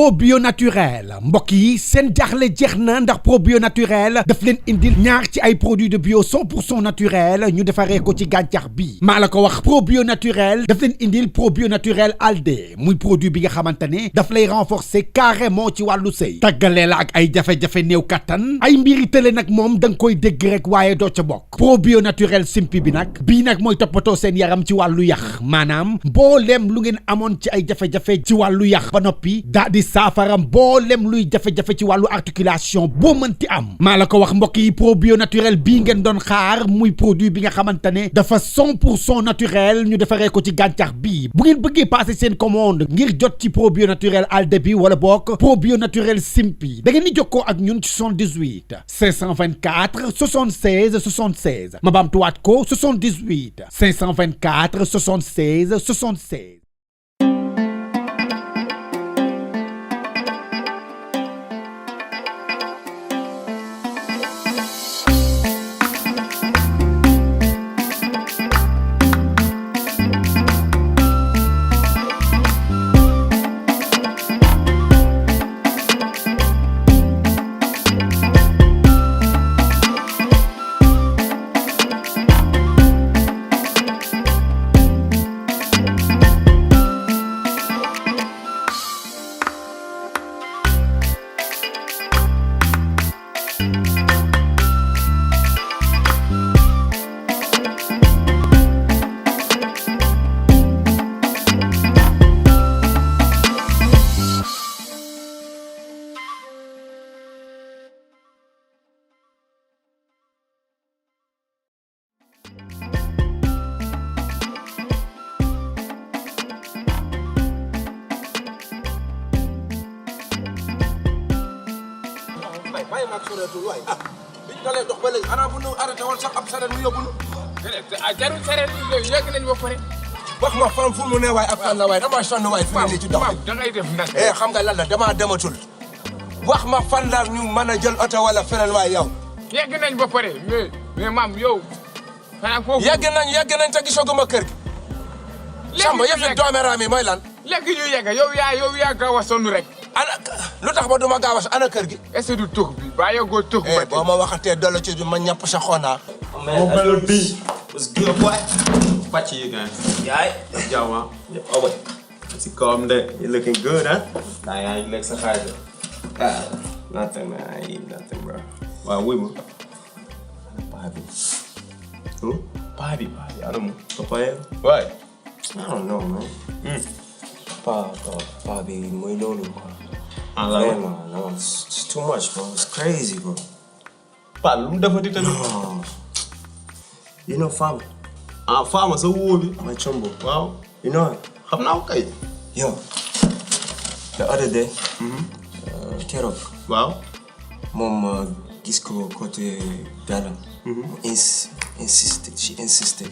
probio naturel mbokk yi seen jaaxle jeex na ndax probio naturel daf leen indil ñaar ci ay produits de bio 100% naturel ñu defaree ko ci gàncax bi maa la ko wax probio naturel daf leen indil probio naturel alde muy produit bi nga xamante ne daf lay renforcer carrément ci wàllu sëy tàggalee la ak ay jafe-jafe néew kattan ay mbiri tële nag moom da nga koy dégg rek waaye doo ca bokk probio naturel simpi bi nag bii nag mooy toppatoo seen yaram ci wàllu yax maanaam mbooleem lu ngeen amoon ci ay jafe-jafe ci wàllu yax ba noppi daa di saafara mbooleem luy jafe-jafe ci wàllu articulation boo mënti am maa la ko wax mbokk yi probio naturel bii ngeen doon xaar muy produit bi nga xamante ne dafa 100% naturel ñu defaree ko ci gàncax bii bu ngeen bëggee passer seen commande ngir jot ci probio naturel alde bi wala bokk probio naturel simpi da ngeen di jokkoo ak ñun ci 78 524 76 76 ma baamtuwaat ko 78 524 76 76. bàyyi ma ak soreetul waay ah bi ñu dalee dox ba léegi xanaa bu ñu arrêté woon sax ab sareet mu yóbbu ñu. jarul sareet yegg nañ ba pare. wax ma fan fu mu ne waay ak fan la waay damaa sonn waay fi mu ne ci dox bi. da ngay def nag. xam nga lan la damaa dematul. wax ma fan la ñu mën a jël oto wala feneen waay yow. yegg nañ ba pare mais maam yow. xanaa foofu yegg nañ te gisaguma kër gi. Samba yëf doomeeraam yi mooy lan. léegi ñu yegg yow yaa gaaw a sonn rek. ana lu tax ba duma gaaw a ana kër gi. est-ce que du tux bi bàyyi ko tux ba boo ma waxatee dolli ci ma ñàpp sa xoonaa. Oh man, little B. What's good, boy? Watch you guys. Yeah, right? Yo, man. Oh, wait. What's it called? You looking good, huh? Nah, yeah, you look so high. Nothing, man. I ain't eat nothing, bro. Well, we were. Bobby. Who? Bobby. I don't know. Papaya? What? I don't know, man. Bobby, muy lolo, bro. I like it. Man, no, it's too much, bro. It's crazy, bro. Lu mu defati tamit. No. You know Fama? Fama sa wóo bi. My chumbo. Waaw. You know her? Xam naa ko kay. Yo, the other day, keroog. Waaw. Moom gis ko côté Galam. She insisted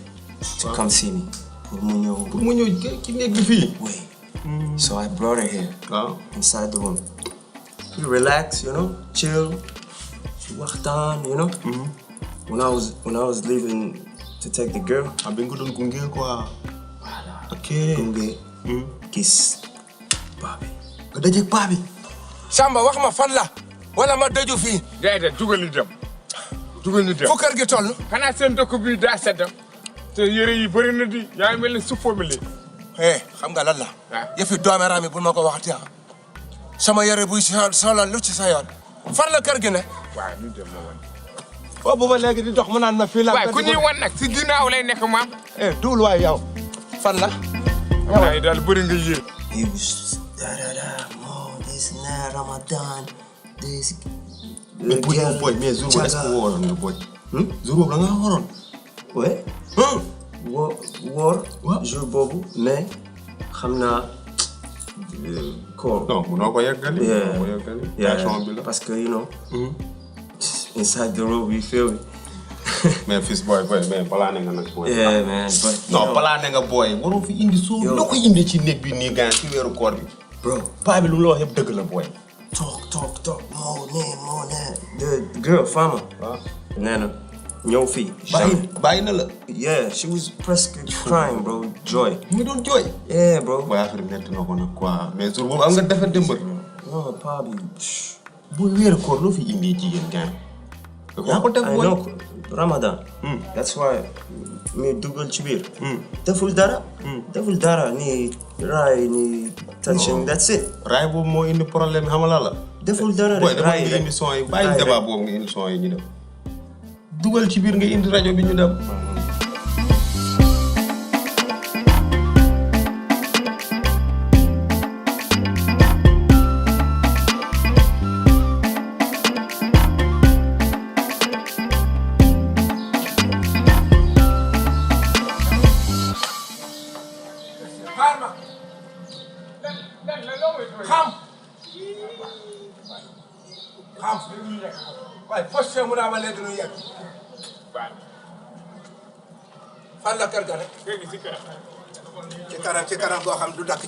to come see me. Pour mu ñëw ci néeg bi fii. Wait. So I brought her here. Waaw. Inside the room. We relax, you know, chill. Waxtaan, you know. When I was leaving to take the girl. Bi nga doon gunge quoi. Voilà. Ok. Gunge. Gis Bobby. Nga dajeeg Bobby. Samba wax ma fan la wala ma dëju fii. déedéet dugal ñu dem. fu kër gi toll. xanaa seen dëkk bi daa set te yére yi bëri na di yaa ngi mel ni suufoo bi léegi. xam nga lan la. yëfi doomeeraam yi bul ma ko waxati sama yére buy solo lu ci sa yoon. fan la kër gi ne. waaw ñu dem ma wan. boobu ba léegi di dox mu naan ma fii la. waaye ku ñuy wan nag si ginnaaw lay nekk maam. duul waay yow. fan la. waaye daal bëri nga yére. He was more this and that Ramadan this. Boy, mais jour boobu est-ce que wooroon nga boy. Jour boobu da ngaa wooroon. Ouais. Woor jour boobu mais xam naa ko. Non, munoo ko yeggali. Yeah, parce que you know. Inside the room, you feel me? Mais fils boy mais balaa ne nga nag boy. Yeah, man, but. Non, balaa ne nga boy waroo fi indi soo. Loo ko indi ci néeg bi nii gaañ ci weeru koor bi. Bro. Paa bi lu la wax yëpp dëgg la boy. Talk. More than. The girl, Fama. Nana, ñëw fii. Bàyyi na la. Yeah, she was presque crying, bro. Joy. Mu doon jooy. Yeah, bro. Boy affaire bi nekk na ko nag quoi mais jour boobu am nga defante mbër. non paa bi. bu wéeru koor loo fi indi jigéen gaan. yaa ko def I woon. know Ramadan. That's why mi dugal ci biir. deful dara. deful dara ni raay ni touching that's it. raay boobu moo indi problème xam nga la. deful dara booy rek dafa raay nga rek indi son yi bàyyi débat boobu nga indi son yi ñu dem. dugal ci biir nga indi rajo bi ñu dem. waaye poste mu daa ma léegi nu yegg fan la kër ga rek ci kanam boo xam du dakk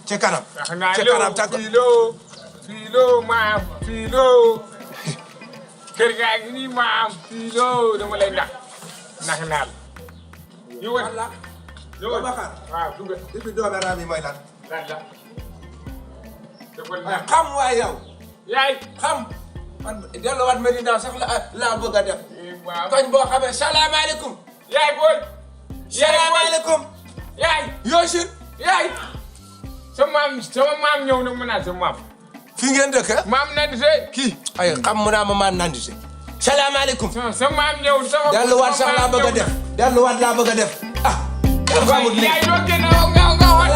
ci kanam tàgg filo maam filo kër gaa ngi nii maam filo dama lay nax naal ñëwal ñëwal Bakar waaw dugal depuis doome raam yi mooy lan lan la defal naa xam waay yow yaay xam man delluwaat Medina sax laa bëgg a def waaw koñ boo xamee salaamaaleykum yaay boy salaamaaleykum yaay Yoosin yaay sama maam ñëw na mu naan sa maam fi ngeen dëkk maam nandite kii ay xam mu naa ma maan nandite salaamaaleykum sa maam ñëw sama delluwaat sax laa bëgg a def delluwaat laa bëgg a def ah xamul li yaay doo génn nga wax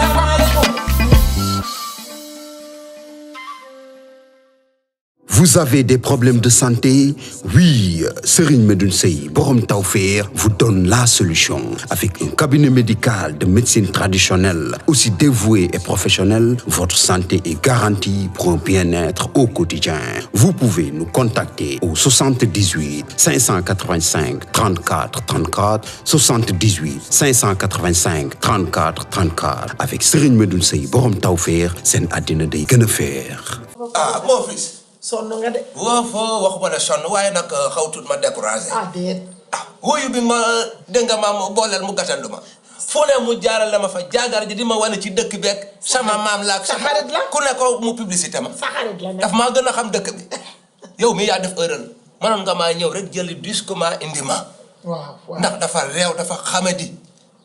Vous avez des problèmes de santé? Oui, Serigne Medoune Sey Borom Tawfekh vous donne la solution. Avec un cabinet médical de médecine traditionnelle, aussi dévoué et professionnel, votre santé est garantie pour un bien-être au quotidien. Vous pouvez nous contacter au 78 585 34 34, 78 585 34 34. Avec Serigne Medoune Sey Borom Tawfekh, seen àddina day gën a feex. ah mon fils sonn nga de. woo foo waxuma la sonn waaye nag xaw tuut ma découragé. déet. wuyu bi ma dégg nga maam booleel mu gàttandu ma. fu ne mu jaaral la ma fa jaagar ji di ma wane ci dëkk beeg. sama maam la ak sa xarit la ku ne ko mu publicité ma. sa xarit la daf maa gën a xam dëkk bi. yow mi yaa def erreur mënoon nga maa ñëw rek jëli disque ma indi ma. waaw ndax dafa réew dafa xamadi.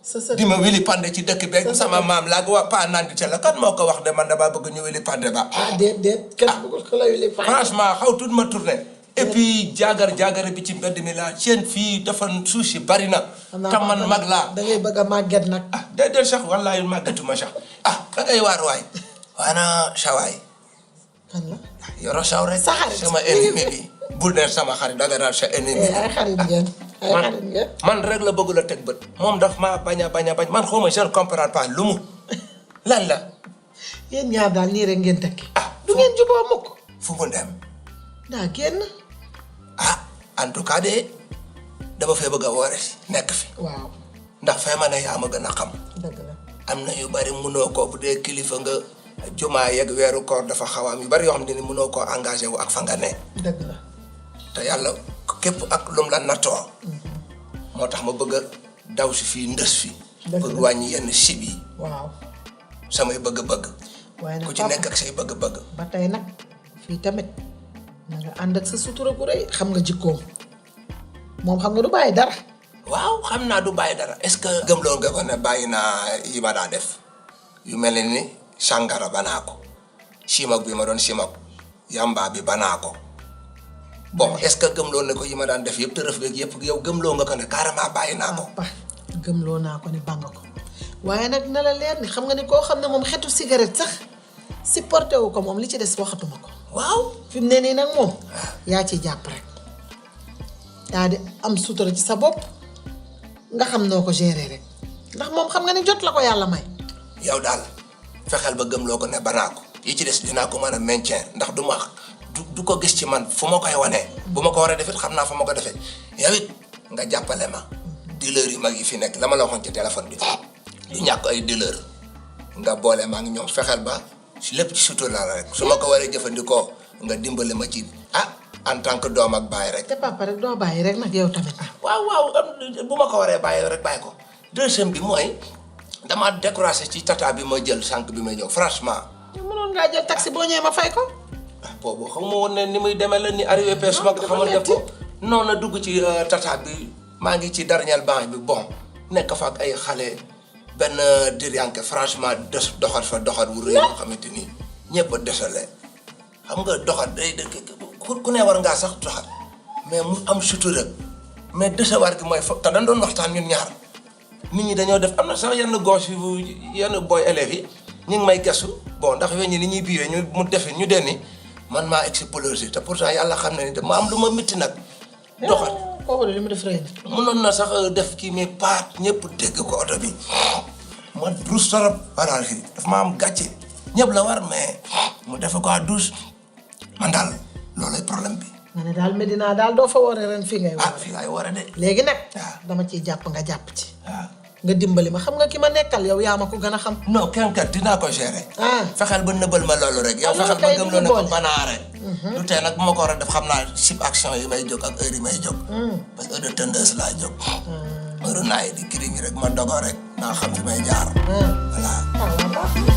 sa di ma wili pande ci dëkk beeg sama maam la ak waa Pa Nandite la kan moo ko wax de man damaa bëgg ñu wili pande ba. déet kenn bëggul ko la wili pande. franchement xaw tuut ma tourné. et puis jaagar bi ci mbedd mi laa seen fii dafa suuf si bari na. tam man mag laa. da ngay bëgg a màgget nag. déedéet sax wallaahi màggetuma sax. da ngay waar waay. waana sawaay. kan la. yoro saw rek. sa xarit sama ennemi bi. bul ne sama xarit danga naan sa ennemi. ay xarit ngeen. man rek la bëgg la teg bët. moom daf maa bañ man xaw ma je ne comprends pas lu mu lan la. yéen ñaar daal nii rek ngeen tekki. du ngeen juboo mukk. fu mu dem. daa génn. en tout cas de dama fee bëgg a woore si nekk fi. waaw. ndax fee ma ne yaa ma gën a xam. dëgg la. am na yu bari mënoo ko bu dee kilifa nga jumaa yeeg weeru koor dafa xaw am yu bari yoo xam ne ni mënoo koo engagé wu ak fa nga ne. dëgg la. te yàlla képp ak lum la nattoo. moo tax ma bëgg a daw si fii ndës fi. bëgg wàññi yenn sib yi. waaw. samay bëgg-bëgg. waaye nag ku ci nekk ak say bëgg-bëgg. ba tey nag fii tamit na nga ànd ak sa sutura bu rëy xam nga jikkoom moom xam nga du bàyyi dara. waaw xam naa du bàyyi dara est-ce que gëmloo nga ko ne bàyyi naa yi ma daa def yu mel ni sàngara banaa ko simag bi ma doon simag yamba bi banaa ko bon est-ce que gëmloo na ko yi ma daan def yëpp te rëf beeg yëpp yow gëmloo nga ko ne carrément bàyyi naa ko. gëmloo naa ko ne bàng ko waaye nag na la leer ni xam nga ni koo xam ne moom xetu cigarette sax supporté wu ko moom li ci des waxatuma ko. waaw fi mu ne nii nag moom yaa ciy jàpp rek daa di am sutura ci sa bopp nga xam noo ko gérer rek ndax moom xam nga ni jot la ko yàlla may. yow daal fexeel ba gëmloo ko ne banaa ko yi ci des dinaa ko mën a maintien ndax du ko gis ci man fu ma koy wanee bu ma ko war a defit xam naa fu ma ko defee yow it nga jàppale ma dealer yu mag yi fi nekk la ma la waxoon ci téléphone bi du ñàkk ay dealer nga boole ma ak ñoom fexeel ba lépp ci sutura la rek su ma ko waree jëfandikoo nga dimbale ma ci en tant que doom ak bàyyi rek. te papa rek doo bàyyi rek nag yow tamit. waaw bu ma ko waree bàyyi rek bàyyi ko deuxième bi mooy dama découragé ci tata bi ma jël sànq bi may ñëw franchement. mënoon mën ngaa jël taxi boo ñëwee ma fay ko. boobu xam nga woon ne ni muy demee la ni arrivé pe su ma ko xamal def ko non na dugg ci tata bi maa ngi ci dernier banc bi bon nekk fa ak ay xale benn diriyànke franchement doxat fa doxat wu rëy yoo xamante ni ñëpp a desale xam nga doxat day ku ne war ngaa sax doxat mais mu am sutura mais desewaar gi mooy foog te dañ doon waxtaan ñun ñaar nit ñi dañoo def am na sax yenn gauche yi yenn boy élèves yi ñu ngi may gestu bon ndax weñ ñi ni ñuy biiwee ñu mu defi ñu denni man maa explosé te pourtant yàlla xam na ni dama am lu ma mitti nag doxat kooku de li mu def rëy na. mënoon na sax def kii mais paat ñëpp dégg ko oto bi ma douche torop voilà fii daf ma am gàcce ñëpp la war mais mu defe ko à douche man daal loolay problème bi. ma ne daal Medina daal doo fa wooree ren fii ngay ah wooree. fii laay war a de. léegi nag. waaw dama ciy jàpp nga jàpp ci. waaw nga dimbali ma xam nga ki ma nekkal yow yaa ma ko gën a xam. non kenn kat dinaa ko gérer. ah fexeel ba nëbbal ma loolu rek. yow fexeel ba gëm loo ne ko banaare. du tee nag bu ma ko war a def xam naa sib action yi may jóg ak heure yi may jóg. parce que heure de tendance laa jóg. heure naa yi di kiriñ rek ma dogo rek naa xam fi may jaar. voilà. ah waaw baax na.